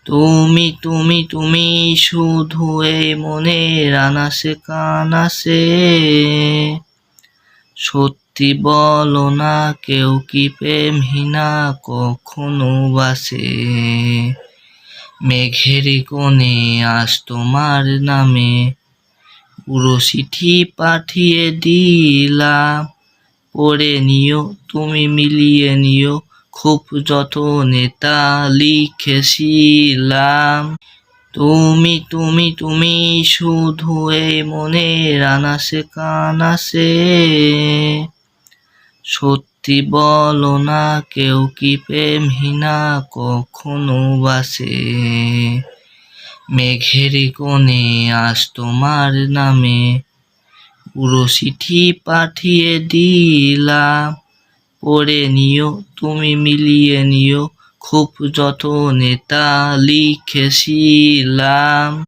তুমি শুধু এই মনের আনাসে কানাসে, সত্যি বলো না কেউ কি প্রেমহীনা কখনো বাসে। মেঘের কোণে আজ তোমার নামে পুরো চিঠি পাঠিয়ে দিলাম, পড়ে নিও তুমি মিলিয়ে নিও, খুব যতনে তা লিখেছিলাম। তুমি শুধু এই মনের আনাসে কানাসে, সত্যি বলো না কেউ কি প্রেমহীনা কখনো বাসে। মেঘের কোণে আজ তোমার নামে পুরো চিঠি পাঠিয়ে দিলাম, পড়ে নিও তুমি মিলিয়ে নিও, খুব যতনে তা লিখেছিলাম।